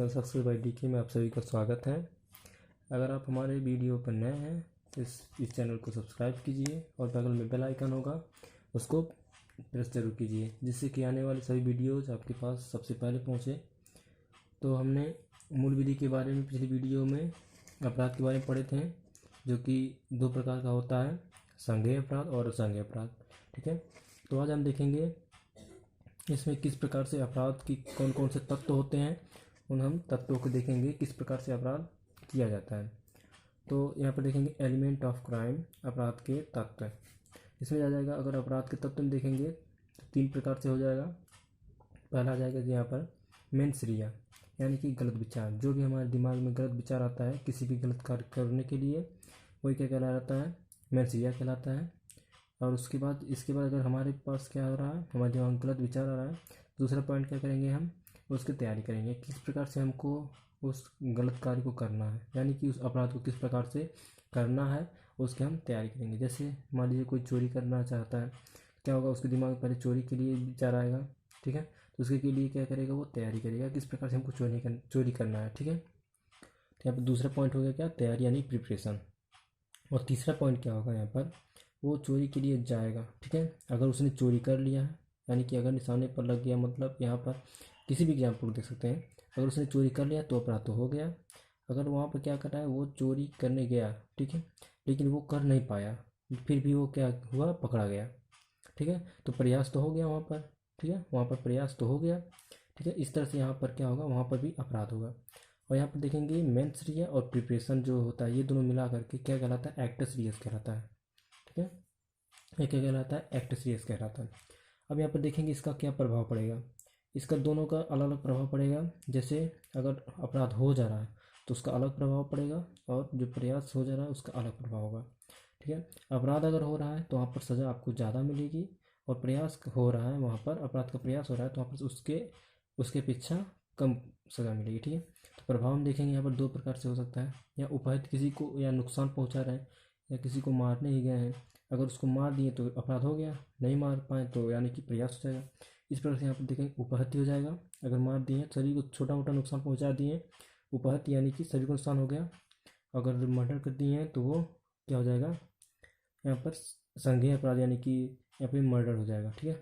Channel success by DK में आप सभी का स्वागत है। अगर आप हमारे वीडियो पर नए हैं तो इस चैनल को सब्सक्राइब कीजिए और बगल में बेल आइकन होगा उसको प्रेस जरूर कीजिए, जिससे कि आने वाले सभी वीडियोज़ आपके पास सबसे पहले पहुंचे। तो हमने मूल विधि के बारे में पिछली वीडियो में अपराध के बारे में पढ़े थे, जो कि दो प्रकार का होता है, संज्ञेय अपराध और असंज्ञेय अपराध। ठीक है, तो आज हम देखेंगे इसमें किस प्रकार से अपराध की कौन कौन से तत्व होते हैं, उन हम तत्वों को देखेंगे किस प्रकार से अपराध किया जाता है। तो यहाँ पर देखेंगे एलिमेंट ऑफ क्राइम, अपराध के तत्व। इसमें आ जाएगा, अगर अपराध के तत्व में देखेंगे तो तीन प्रकार से हो जाएगा। पहला आ जाएगा कि यहाँ पर मेंस रिया, यानी कि गलत विचार। जो भी हमारे दिमाग में गलत विचार आता है किसी भी गलत कार्य करने के लिए, वही क्या कहलाता है, मेंस रिया कहलाता है। और उसके बाद इसके बाद अगर हमारे पास क्या हो रहा है, हमारे दिमाग में गलत विचार आ रहा है, दूसरा पॉइंट क्या करेंगे, हम उसकी तैयारी करेंगे, किस प्रकार से हमको उस गलत कार्य को करना है, यानी कि उस अपराध को किस प्रकार से करना है उसकी हम तैयारी करेंगे। जैसे मान लीजिए कोई चोरी करना चाहता है, क्या होगा, उसके दिमाग में पहले चोरी के लिए विचार आएगा। ठीक है, तो उसके लिए क्या करेगा, वो तैयारी करेगा किस प्रकार से हमको चोरी करना है। ठीक है, तो यहाँ पर दूसरा पॉइंट हो गया क्या, तैयारी यानी प्रिपरेशन। और तीसरा पॉइंट क्या होगा, यहाँ पर वो चोरी के लिए जाएगा। ठीक है, अगर उसने चोरी कर लिया है, यानी कि अगर निशाने पर लग गया, मतलब यहाँ पर किसी भी एग्जाम्पल को देख सकते हैं, अगर उसने चोरी कर लिया तो अपराध तो हो गया। अगर वहाँ पर क्या कर रहा है, वो चोरी करने गया, ठीक है, लेकिन वो कर नहीं पाया, फिर भी वो क्या हुआ, पकड़ा गया। ठीक है, तो प्रयास तो हो गया वहाँ पर। ठीक है, वहाँ पर प्रयास तो हो गया। ठीक है, इस तरह से यहाँ पर क्या होगा, वहाँ पर भी अपराध होगा। और यहाँ पर देखेंगे मेंस रिया और प्रिपरेशन जो होता है, ये दोनों मिला करके क्या कहलाता है, एक्टस रियस कहलाता है। ठीक है, ये क्या कहलाता है, एक्टस रियस कहलाता है। अब यहाँ पर देखेंगे इसका क्या प्रभाव पड़ेगा, इसका दोनों का अलग अलग प्रभाव पड़ेगा। जैसे अगर अपराध हो जा रहा है तो उसका अलग प्रभाव पड़ेगा, और जो प्रयास हो जा रहा है उसका अलग प्रभाव होगा। ठीक है, अपराध अगर हो रहा है तो वहाँ पर सज़ा आपको ज़्यादा मिलेगी, और प्रयास हो रहा है, वहाँ पर अपराध का प्रयास हो रहा है तो वहाँ पर उसके पीछा कम सज़ा मिलेगी। ठीक है, तो प्रभाव हम देखेंगे यहाँ पर दो प्रकार से हो सकता है, या उपहित किसी को या नुकसान पहुँचा रहे हैं, या किसी को मारने ही गए हैं, अगर उसको मार दिए तो अपराध हो गया, नहीं मार पाए तो यानी कि प्रयास हो जाएगा। इस प्रकार से यहाँ पर देखेंगे उपहत्य हो जाएगा, अगर मार दिए, शरीर को छोटा मोटा नुकसान पहुँचा दिए, उपहत्य यानी कि शरीर को नुकसान हो गया। अगर मर्डर कर दिए हैं तो वो क्या हो जाएगा, यहाँ पर संज्ञेय अपराध, यानी कि यहाँ पर मर्डर हो जाएगा। ठीक है,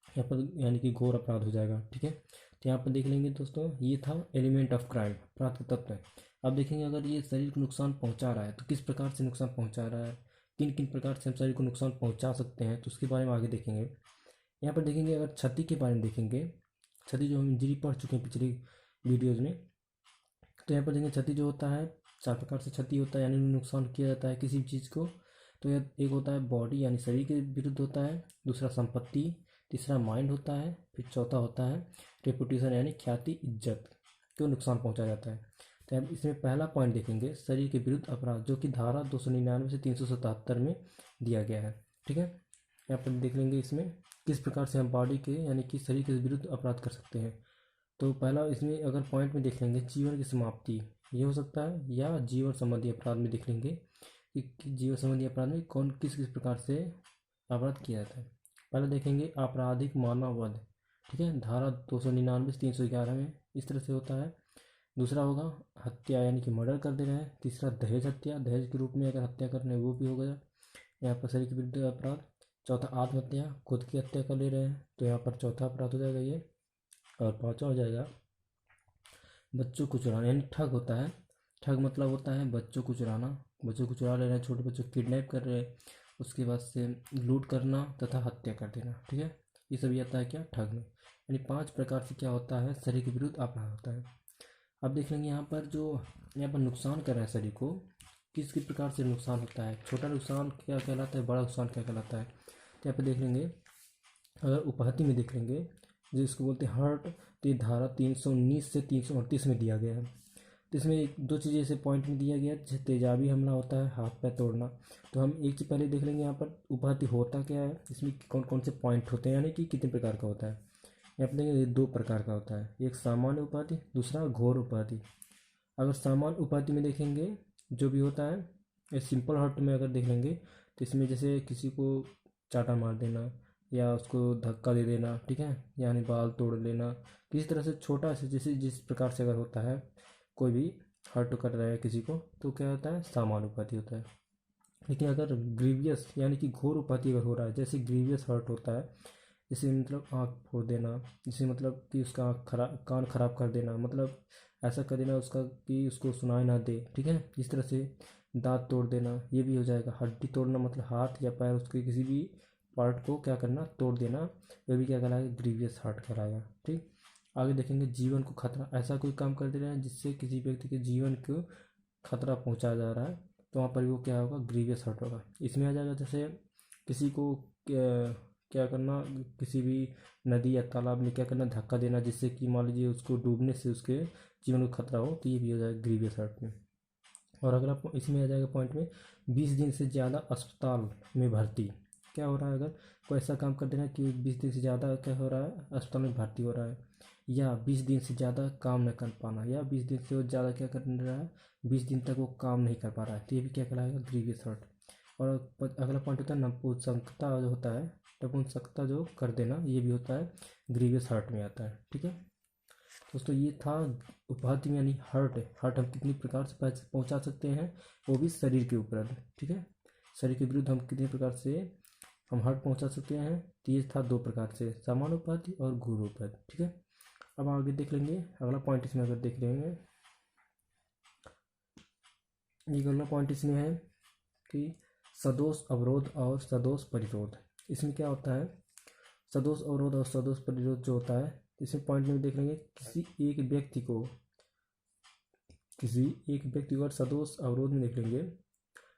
यहाँ पर यानी कि घोर अपराध हो जाएगा। ठीक है, तो यहाँ पर देख लेंगे दोस्तों, ये था एलिमेंट ऑफ क्राइम, अपराध का तत्व है। अब देखेंगे अगर ये शरीर को नुकसान पहुँचा रहा है तो किस प्रकार से नुकसान पहुँचा रहा है, किन किन प्रकार से हम शरीर को नुकसान पहुँचा सकते हैं, तो उसके बारे में आगे देखेंगे। यहाँ पर देखेंगे अगर क्षति के बारे में देखेंगे, क्षति जो हम इंजरी पढ़ चुके हैं पिछली वीडियोज़ में, तो यहाँ पर देखेंगे क्षति जो होता है, चार प्रकार से क्षति होता है, यानी नुकसान किया जाता है किसी भी चीज़ को। तो यह एक होता है बॉडी यानी शरीर के विरुद्ध होता है, दूसरा संपत्ति, तीसरा माइंड होता है, फिर चौथा होता है रेपुटेशन यानी ख्याति, इज्जत को नुकसान पहुंचा जाता है। तो हम इसमें पहला पॉइंट देखेंगे, शरीर के विरुद्ध अपराध, जो कि धारा 299 से 377 में दिया गया है। ठीक है, यहाँ पर देख लेंगे इसमें किस प्रकार से हम बॉडी के यानी कि शरीर के विरुद्ध अपराध कर सकते हैं। तो पहला इसमें अगर पॉइंट में देख लेंगे, जीवन की समाप्ति, ये हो सकता है, या जीवन संबंधी अपराध में देख लेंगे कि जीवन संबंधी अपराध में कौन किस किस प्रकार से अपराध किया जाता है। पहले देखेंगे आपराधिक मानववध। ठीक है, धारा 299 से 311 में इस तरह से होता है। दूसरा होगा हत्या, यानी कि मर्डर कर दे रहे हैं। तीसरा दहेज हत्या, दहेज के रूप में अगर हत्या कर रहे हैं वो भी हो गया, यहाँ पर शरीर के विरुद्ध अपराध। चौथा आत्महत्या, खुद की हत्या कर ले रहे हैं, तो यहाँ पर चौथा अपराध हो जाएगा ये। और पाँचवा हो जाएगा बच्चों को चुराना, यानी ठग होता है। ठग मतलब होता है बच्चों को चुराना, बच्चों को चुरा ले रहे हैं, छोटे बच्चों को किडनैप कर रहे हैं, उसके बाद से लूट करना तथा हत्या कर देना। ठीक है, ये सभी आता है क्या, ठग में। यानी 5 प्रकार से क्या होता है, शरीर के विरुद्ध अपराध होता है। अब देख लेंगे यहाँ पर जो यहाँ पर नुकसान कर रहा है शरीर को, किस किस प्रकार से नुकसान होता है। छोटा नुकसान क्या कहलाता है, बड़ा नुकसान क्या कहलाता है। तो यहाँ पर देख लेंगे, अगर उपहति में देख लेंगे जो इसको बोलते हैं हर्ट, तो ये धारा 319 से 338 में दिया गया है। तो इसमें दो चीज़ें ऐसे पॉइंट में दिया गया है, जैसे तेजाबी हमला होता है, हाथ पैर तोड़ना। तो हम एक चीज़ पहले देख लेंगे यहाँ पर उपहति होता क्या है, इसमें कौन कौन से पॉइंट होते हैं, यानी कि कितने प्रकार का होता है। यहाँ पर देखेंगे दो प्रकार का होता है, एक सामान्य उपाधि, दूसरा घोर उपाधि। अगर सामान्य उपाधि में देखेंगे जो भी होता है, ये सिंपल हर्ट में अगर देख लेंगे तो इसमें जैसे किसी को चाटा मार देना, या उसको धक्का दे देना, ठीक है, यानी बाल तोड़ लेना, किसी तरह से छोटा से जैसे जिस प्रकार से अगर होता है कोई भी हर्ट कर रहा है किसी को, तो क्या होता है, समानुपाती होता है। लेकिन अगर ग्रीवियस यानी कि घोर उपाधि अगर हो रहा है, जैसे ग्रीवियस हर्ट होता है, जैसे मतलब आँख फोड़ देना, जैसे मतलब कि उसका आँख खराब, कान खराब कर देना, मतलब ऐसा कर देना उसका कि उसको सुनाई ना दे, ठीक है, इस तरह से दांत तोड़ देना, ये भी हो जाएगा। हड्डी तोड़ना मतलब हाथ या पैर उसके किसी भी पार्ट को क्या करना, तोड़ देना, ये भी क्या कहलाएगा, ग्रीवियस हर्ट कहलाएगा। ठीक, आगे देखेंगे जीवन को खतरा, ऐसा कोई काम कर दे रहा है जिससे किसी व्यक्ति के जीवन को खतरा पहुंचाया जा रहा है, तो वहाँ पर वो क्या होगा, ग्रीवियस हर्ट होगा। इसमें आ जाएगा जैसे किसी को क्या करना, किसी भी नदी या तालाब में क्या करना, धक्का देना, जिससे कि मान लीजिए उसको डूबने से उसके जीवन को खतरा हो, तो ये भी हो जाएगा ग्रीवियस हर्ट में। और अगला इसमें आ जाएगा पॉइंट में, 20 दिन से ज़्यादा अस्पताल में भर्ती, क्या हो रहा है, अगर कोई ऐसा काम कर देना कि 20 दिन से ज़्यादा क्या हो रहा है, अस्पताल में भर्ती हो रहा है, या 20 दिन से ज़्यादा काम न कर पाना, या 20 दिन से वो ज़्यादा क्या कर रहा है, 20 दिन तक वो काम नहीं कर पा रहा है, तो ये भी क्या कहलाएगा, ग्रीवियस हर्ट। और अगला पॉइंट होता है नपुंसकता, जो होता है नपुंसकता जो कर देना, ये भी होता है ग्रीवियस हर्ट में आता है। ठीक है दोस्तों, ये था उपाधि में यानी हर्ट। हर्ट हम कितनी प्रकार से पहुंचा सकते हैं, वो भी शरीर के ऊपर। ठीक है, शरीर के विरुद्ध हम कितने प्रकार से हम हर्ट पहुंचा सकते हैं, तो ये था 2 प्रकार से, समानुपाती और घूर्णोपाती। ठीक है, अब आगे देख लेंगे अगला पॉइंट। इसमें अगर देख लेंगे, ये अगला पॉइंट इसमें है कि सदोष अवरोध और सदोष परिरोध। इसमें क्या होता है, सदोष अवरोध और सदोष परिरोध जो होता है, इसमें पॉइंट में देख लेंगे, किसी एक व्यक्ति को अगर सदोष अवरोध में देख लेंगे,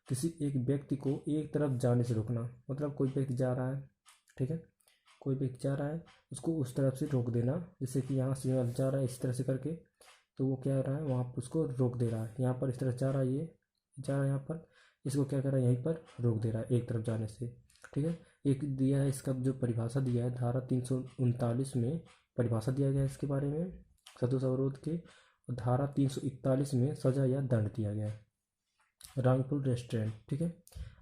किसी एक व्यक्ति को एक तरफ जाने से रोकना, मतलब कोई व्यक्ति जा रहा है, ठीक है, कोई व्यक्ति जा रहा है, उसको उस तरफ से रोक देना, जैसे कि यहाँ से जा रहा है इस तरह से करके, तो वो क्या हो रहा है, वहाँ पर उसको रोक दे रहा है। यहाँ पर इस तरह जा रहा है, ये जा रहा है यहाँ पर, इसको क्या कर रहा है, यहीं पर रोक दे रहा है एक तरफ जाने से। ठीक है, एक दिया है इसका जो परिभाषा दिया है, धारा 339 में परिभाषा दिया गया है इसके बारे में, सदोष अवरोध के। और धारा 341 में सजा या दंड दिया गया है, रांगपुर रेस्टोरेंट। ठीक है,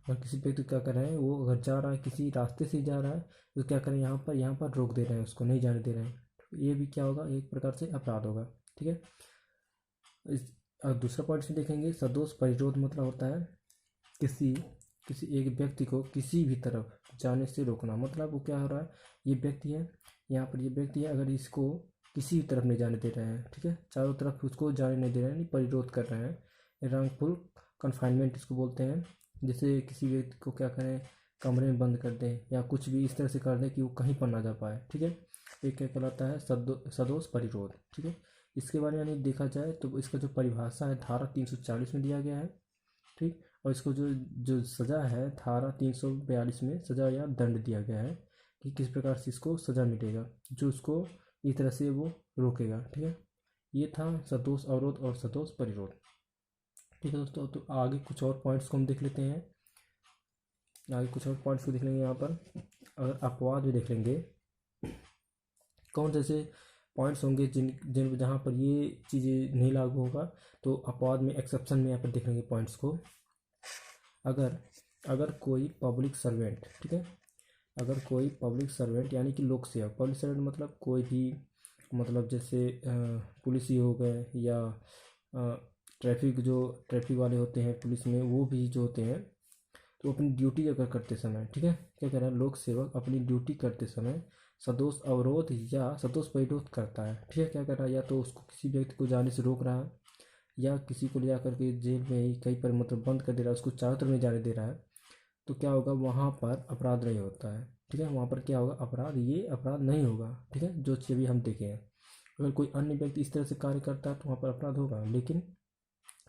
और किसी व्यक्ति क्या कर रहे हैं, वो अगर जा रहा है किसी रास्ते से जा रहा है, तो क्या करें, यहाँ पर रोक दे रहे हैं, उसको नहीं जाने दे रहे हैं, तो ये भी क्या होगा, एक प्रकार से अपराध होगा। ठीक है, इस दूसरा पॉइंट से देखेंगे, सदोष परिरोध मतलब होता है किसी किसी एक व्यक्ति को किसी भी तरफ जाने से रोकना, मतलब वो क्या हो रहा है, ये व्यक्ति है, यहाँ पर ये व्यक्ति है, अगर इसको किसी भी तरफ नहीं जाने दे रहे हैं, ठीक है, चारों तरफ उसको जाने नहीं दे रहे हैं, नहीं परिरोध कर रहे हैं, रांगफुल कन्फाइनमेंट इसको बोलते हैं। जैसे किसी व्यक्ति को क्या करें, कमरे में बंद कर दें, या कुछ भी इस तरह से कर दें कि वो कहीं पर ना जा पाए। ठीक है, ये क्या कहलाता है, सदोष परिरोध। ठीक है, इसके बारे में यदि देखा जाए तो इसका जो परिभाषा है धारा 340 में दिया गया है। ठीक, और इसको जो जो सज़ा है धारा 342 में सज़ा या दंड दिया गया है कि किस प्रकार से इसको सज़ा मिलेगा, जो उसको इस तरह से वो रोकेगा। ठीक है, ये था सदोष अवरोध और सदोष परिरोध। ठीक है दोस्तों, तो आगे कुछ और पॉइंट्स को हम देख लेते हैं, आगे कुछ और पॉइंट्स को देख लेंगे। यहाँ पर अगर अपवाद भी देख लेंगे, कौन से पॉइंट्स होंगे जिन जिन जहाँ पर ये चीज़ें नहीं लागू होगा, तो अपवाद में एक्सेप्शन में यहाँ पर देख लेंगे पॉइंट्स को। अगर कोई पब्लिक सर्वेंट, ठीक है, अगर कोई पब्लिक सर्वेंट यानी कि लोक सेवक, पब्लिक सर्वेंट मतलब कोई भी, मतलब जैसे पुलिस ही हो गए, या ट्रैफिक वाले होते हैं पुलिस में, वो भी जो होते हैं, तो अपनी ड्यूटी अगर करते समय, ठीक है, क्या कह रहा है, लोक सेवक अपनी ड्यूटी करते समय सदोष अवरोध या सदोष परिरोध करता है। ठीक है, क्या कर रहा है, या तो उसको किसी व्यक्ति को जाने से रोक रहा है, या किसी को ले जा करके जेल में ही कहीं पर मतलब बंद कर दे रहा है, उसको चारों तरफ नहीं जाने दे रहा है, तो क्या होगा, वहाँ पर अपराध नहीं होता है। ठीक है, वहाँ पर क्या होगा, अपराध, ये अपराध नहीं होगा। ठीक है, जो चीज़ अभी हम देखे हैं, अगर कोई अन्य व्यक्ति इस तरह से कार्य करता है तो वहाँ पर अपराध होगा, लेकिन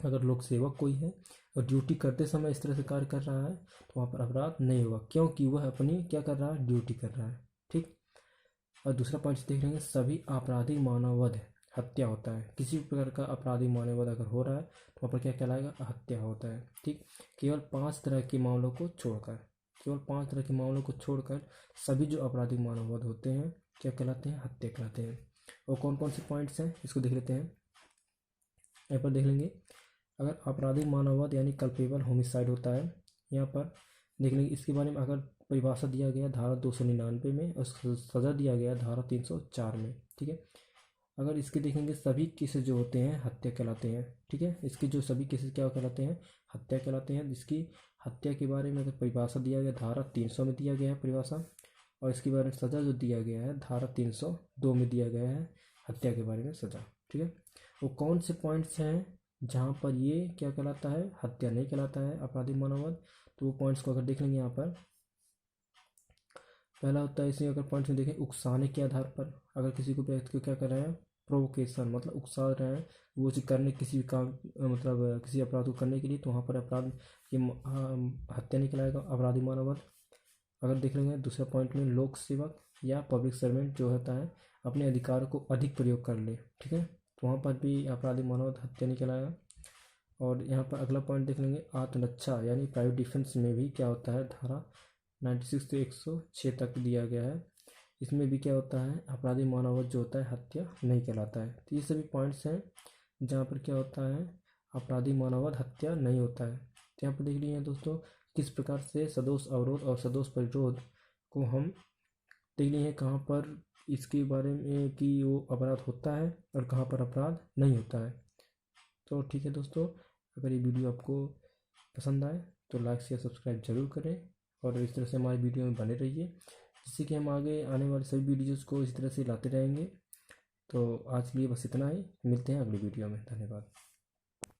अगर लोक सेवक कोई है और ड्यूटी करते समय इस तरह से कार्य कर रहा है, तो वहाँ पर अपराध नहीं होगा, क्योंकि वह अपनी क्या कर रहा है, ड्यूटी कर रहा है। ठीक, और दूसरा पॉइंट देख लेंगे, सभी आपराधिक मानववध हत्या होता है, किसी भी प्रकार का आपराधिक मानववध अगर हो रहा है तो वहाँ पर क्या कहलाएगा, हत्या होता है। ठीक, केवल 5 तरह के मामलों को छोड़कर, केवल 5 तरह के मामलों को छोड़कर सभी जो आपराधिक मानववध होते हैं क्या कहलाते हैं, हत्या कहलाते हैं। और कौन कौन से पॉइंट्स हैं इसको देख लेते हैं, यहाँ पर देख लेंगे। अगर आपराधिक मानववध यानी कल्पेबल होमिसाइड होता है, यहाँ पर देख लेंगे इसके बारे में, अगर परिभाषा दिया गया धारा 299 में और सज़ा दिया गया धारा 304 में। ठीक है, अगर इसके देखेंगे सभी केसेस जो होते हैं हत्या कहलाते हैं। ठीक है, इसके जो सभी केसेस क्या कहलाते हैं, हत्या कहलाते हैं। जिसकी हत्या के बारे में अगर परिभाषा दिया गया धारा 300 में दिया गया है परिभाषा, और इसके बारे में सज़ा जो दिया गया है धारा 302 में दिया गया है हत्या के बारे में सज़ा। ठीक है, वो कौन से पॉइंट्स हैं जहाँ पर ये क्या कहलाता है, हत्या नहीं कहलाता है आपराधिक मानववध। तो वो पॉइंट्स को अगर देख लेंगे यहाँ पर, पहला होता है इसमें अगर पॉइंट्स में देखें, उकसाने के आधार पर अगर किसी को व्यक्ति को क्या कर रहे हैं, प्रोवोकेशन मतलब उकसा रहे हैं वो चीज़ करने किसी भी काम मतलब किसी अपराध को करने के लिए, तो वहाँ पर अपराध ये हत्या नहीं कहलाएगा आपराधिक मानववध। अगर देख लेंगे दूसरा पॉइंट में, लोक सेवक या पब्लिक सर्वेंट जो होता है अपने अधिकार को अधिक प्रयोग कर ले। ठीक है, तो वहाँ पर भी आपराधिक मानववध हत्या नहीं कहलाएगा। और यहाँ पर अगला पॉइंट देख लेंगे, आत्मरक्षा यानी प्राइवेट डिफेंस में भी क्या होता है, धारा 96 से 106 तक दिया गया है। इसमें भी क्या होता है, आपराधिक मानववध जो होता है हत्या नहीं कहलाता है। तो ये सभी पॉइंट्स हैं जहाँ पर क्या होता है, आपराधिक मानववध हत्या नहीं होता है। तो यहाँ पर देख लीजिए दोस्तों, किस प्रकार से सदोष अवरोध और सदोष परिरोध को हम देख लिए हैं, कहाँ पर इसके बारे में कि वो अपराध होता है और कहाँ पर अपराध नहीं होता है। तो ठीक है दोस्तों, अगर ये वीडियो आपको पसंद आए तो लाइक शेयर सब्सक्राइब जरूर करें और इस तरह से हमारी वीडियो में बने रहिए, जिससे कि हम आगे आने वाले सभी वीडियोज़ को इस तरह से लाते रहेंगे। तो आज के लिए बस इतना ही, मिलते हैं अगली वीडियो में। धन्यवाद।